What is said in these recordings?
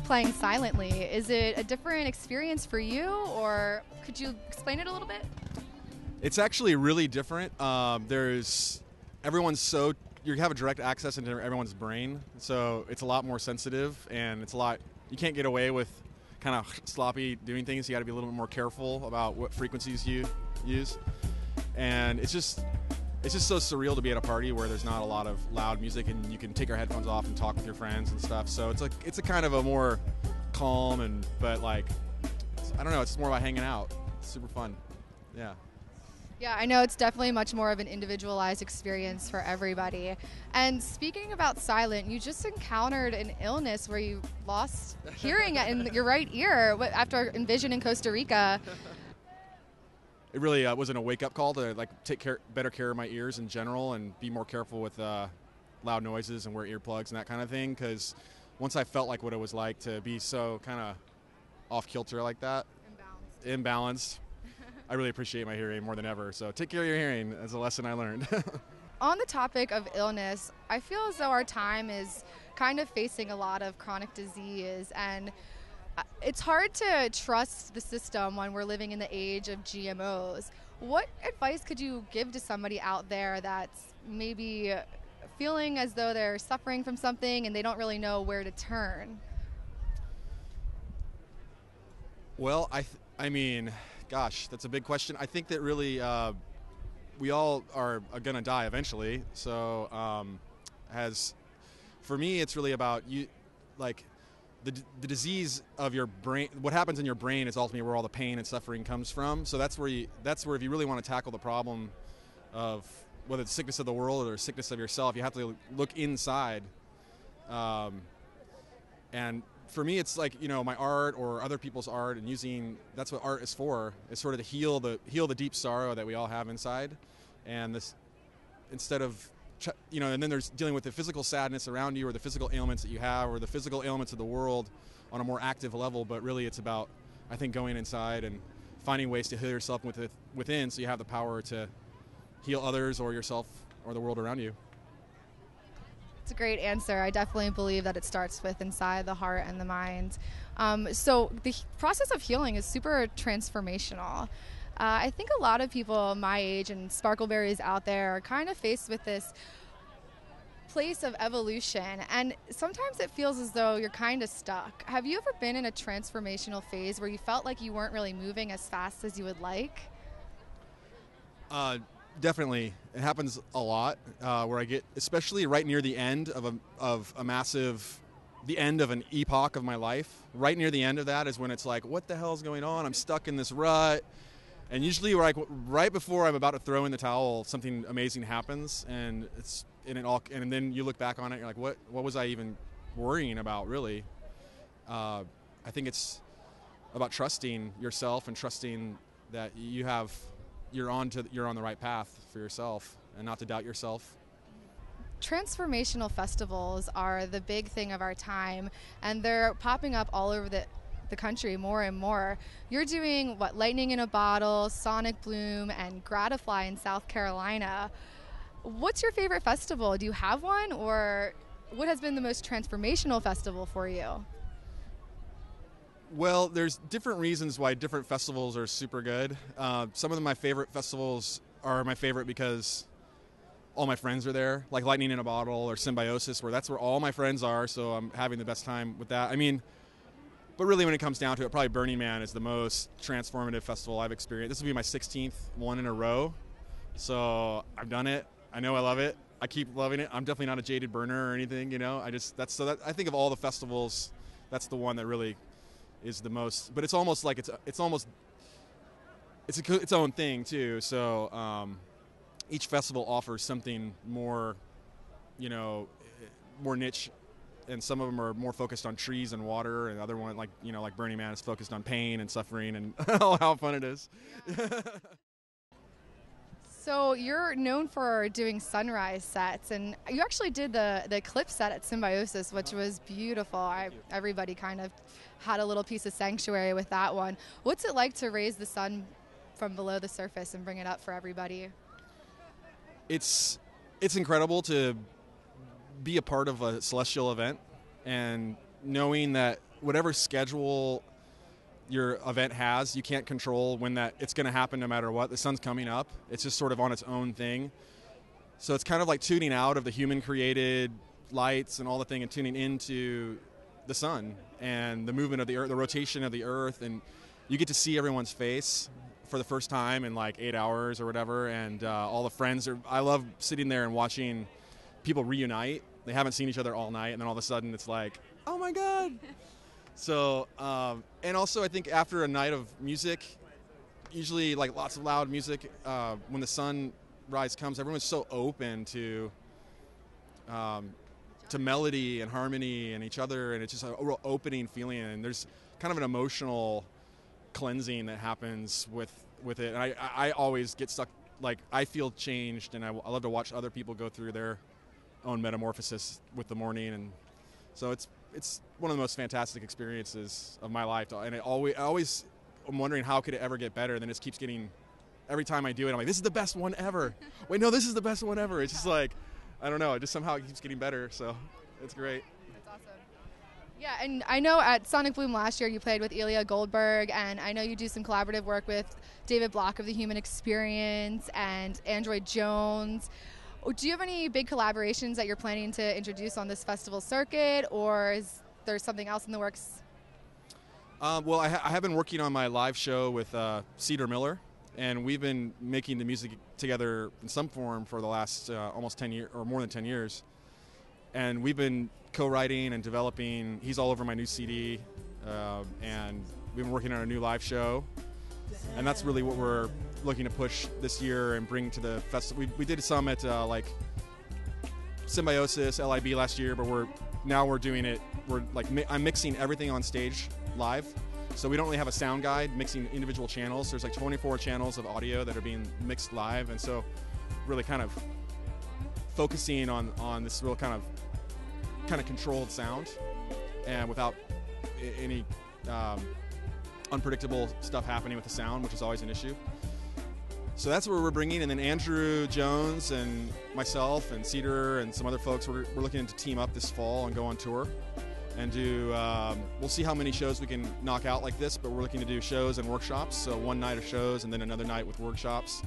playing silently. Is it a different experience for you, or could you explain it a little bit? It's actually really different. You have a direct access into everyone's brain, so it's a lot more sensitive, and you can't get away with kind of sloppy doing things. You got to be a little bit more careful about what frequencies you use, and it's just so surreal to be at a party where there's not a lot of loud music, and you can take your headphones off and talk with your friends and stuff. So it's a kind of a more calm but I don't know. It's more about hanging out. It's super fun. Yeah. Yeah, I know it's definitely much more of an individualized experience for everybody. And speaking about silent, you just encountered an illness where you lost hearing in your right ear after Envision in Costa Rica. It really wasn't a wake-up call to take better care of my ears in general and be more careful with loud noises and wear earplugs and that kind of thing. Because once I felt like what it was like to be so kind of off-kilter like that, imbalanced, I really appreciate my hearing more than ever. So take care of your hearing. That's a lesson I learned. On the topic of illness, I feel as though our time is kind of facing a lot of chronic disease, and it's hard to trust the system when we're living in the age of GMOs. What advice could you give to somebody out there that's maybe feeling as though they're suffering from something and they don't really know where to turn? Well, I mean, gosh, that's a big question. I think that really we all are going to die eventually. So for me, it's really about the disease of your brain. What happens in your brain is ultimately where all the pain and suffering comes from. So that's where if you really want to tackle the problem of whether it's sickness of the world or sickness of yourself, you have to look inside. And for me, it's my art or other people's art, and that's what art is for. It's sort of to heal the deep sorrow that we all have inside, and this instead of and then there's dealing with the physical sadness around you or the physical ailments that you have or the physical ailments of the world on a more active level. But really, it's about, I think, going inside and finding ways to heal yourself within, so you have the power to heal others or yourself or the world around you. It's a great answer. I definitely believe that it starts with inside the heart and the mind. So the process of healing is super transformational. I think a lot of people my age and sparkleberries out there are kind of faced with this place of evolution, and sometimes it feels as though you're kind of stuck. Have you ever been in a transformational phase where you felt like you weren't really moving as fast as you would like? Definitely. It happens a lot where I get, especially right near the end of the end of an epoch of my life. Right near the end of that is when it's like, what the hell is going on? I'm stuck in this rut. And usually right before I'm about to throw in the towel, something amazing happens, and and then you look back on it, you're like, what was I even worrying about, really? I think it's about trusting yourself and trusting that you're on the right path for yourself, and not to doubt yourself. Transformational festivals are the big thing of our time, and they're popping up all over the country more and more. You're doing Lightning in a Bottle, Sonic Bloom, and Gratify in South Carolina. What's your favorite festival? Do you have one, or what has been the most transformational festival for you? Well, there's different reasons why different festivals are super good. Some of my favorite festivals are my favorite because all my friends are there, like Lightning in a Bottle or Symbiosis, that's where all my friends are, so I'm having the best time with that. But really, when it comes down to it, probably Burning Man is the most transformative festival I've experienced. This will be my 16th one in a row, so I've done it. I know I love it. I keep loving it. I'm definitely not a jaded burner or anything, I think of all the festivals, that's the one that really is the most. But it's almost like it's its own thing too. So each festival offers something more, more niche. And some of them are more focused on trees and water, and other one like Burning Man is focused on pain and suffering and how fun it is. Yeah. So you're known for doing sunrise sets, and you actually did the eclipse set at Symbiosis, which was beautiful. Everybody kind of had a little piece of sanctuary with that one. What's it like to raise the sun from below the surface and bring it up for everybody? It's incredible to be a part of a celestial event, and knowing that whatever schedule your event has, you can't control when it's going to happen no matter what. The sun's coming up. It's just sort of on its own thing. So it's kind of like tuning out of the human-created lights and all the thing and tuning into the sun and the movement of the earth, the rotation of the earth, and you get to see everyone's face for the first time in like 8 hours or whatever, and all the friends I love sitting there and watching people reunite. They haven't seen each other all night, and then all of a sudden it's like, oh my God. So, and also I think after a night of music, usually like lots of loud music, when the sunrise comes, everyone's so open to melody and harmony and each other, and it's just a real opening feeling, and there's kind of an emotional cleansing that happens with it. And I always get stuck, like I feel changed, and I love to watch other people go through their own metamorphosis with the morning, and so it's one of the most fantastic experiences of my life. And I always I'm wondering how could it ever get better, and then it just keeps getting, every time I do it I'm like, this is the best one ever. Wait, no, this is the best one ever. It's just like, I don't know, it just somehow keeps getting better, so it's great. That's awesome. Yeah, and I know at Sonic Bloom last year you played with Ilya Goldberg, and I know you do some collaborative work with David Block of The Human Experience and Android Jones. Do you have any big collaborations that you're planning to introduce on this festival circuit, or is there something else in the works? Well, I have been working on my live show with Cedar Miller, and we've been making the music together in some form for the last almost 10 years, or more than 10 years. And we've been co-writing and developing. He's all over my new CD, and we've been working on a new live show. And that's really what we're looking to push this year and bring to the festival. We did some at like Symbiosis, LIB last year, but we're doing it. We're like I'm mixing everything on stage live. So we don't really have a sound guide mixing individual channels. There's like 24 channels of audio that are being mixed live, and so really kind of focusing on this real kind of controlled sound, and without any unpredictable stuff happening with the sound, which is always an issue. So that's where we're bringing, and then Andrew Jones and myself and Cedar and some other folks, we're looking to team up this fall and go on tour and do, we'll see how many shows we can knock out like this, but we're looking to do shows and workshops, so one night of shows and then another night with workshops.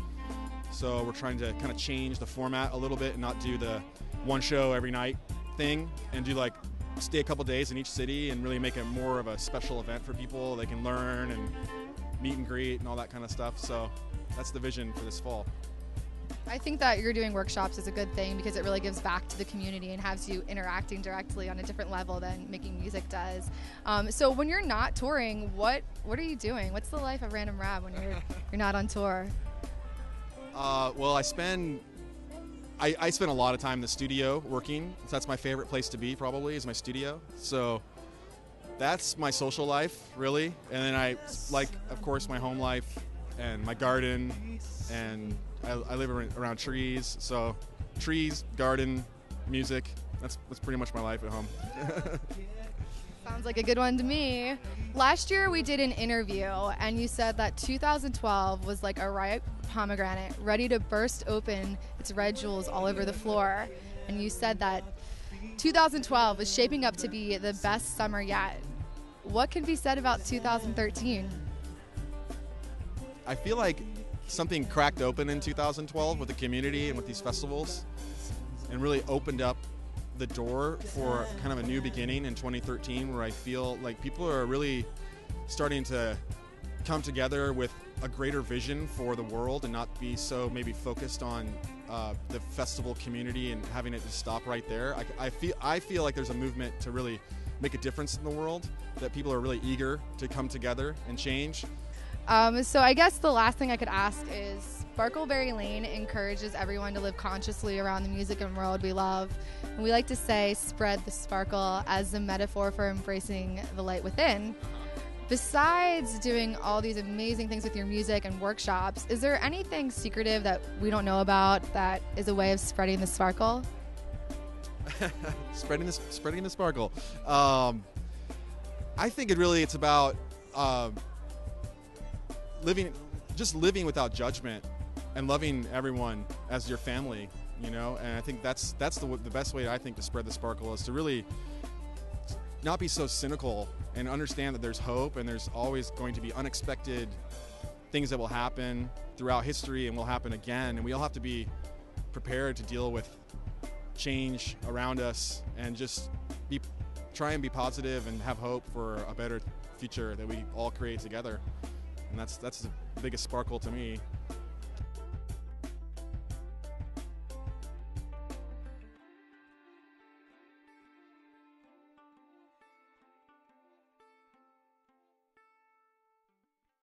So we're trying to kind of change the format a little bit and not do the one show every night thing, and do like stay a couple days in each city and really make it more of a special event for people. They can learn and meet and greet and all that kind of stuff. So that's the vision for this fall. I think that you're doing workshops is a good thing because it really gives back to the community and has you interacting directly on a different level than making music does. So when you're not touring, what are you doing? What's the life of Random Rab when you're not on tour? Well, I spend a lot of time in the studio working. So that's my favorite place to be, probably, is my studio. So that's my social life, really. And then I like, of course, my home life and my garden, and I live around trees. So trees, garden, music, that's pretty much my life at home. Sounds like a good one to me. Last year we did an interview, and you said that 2012 was like a ripe pomegranate ready to burst open its red jewels all over the floor. And you said that 2012 was shaping up to be the best summer yet. What can be said about 2013? I feel like something cracked open in 2012 with the community and with these festivals, and really opened up the door for kind of a new beginning in 2013, where I feel like people are really starting to come together with a greater vision for the world and not be so maybe focused on the festival community and having it just stop right there. I feel like there's a movement to really make a difference in the world, that people are really eager to come together and change. So I guess the last thing I could ask is, Sparkleberry Lane encourages everyone to live consciously around the music and world we love. And we like to say, spread the sparkle, as a metaphor for embracing the light within. Besides doing all these amazing things with your music and workshops, is there anything secretive that we don't know about that is a way of spreading the sparkle? spreading the sparkle. I think it's about living without judgment and loving everyone as your family, you know. And I think that's the best way, I think, to spread the sparkle, is to really not be so cynical and understand that there's hope and there's always going to be unexpected things that will happen throughout history and will happen again, and we all have to be prepared to deal with change around us and just try and be positive and have hope for a better future that we all create together. And that's the biggest sparkle to me.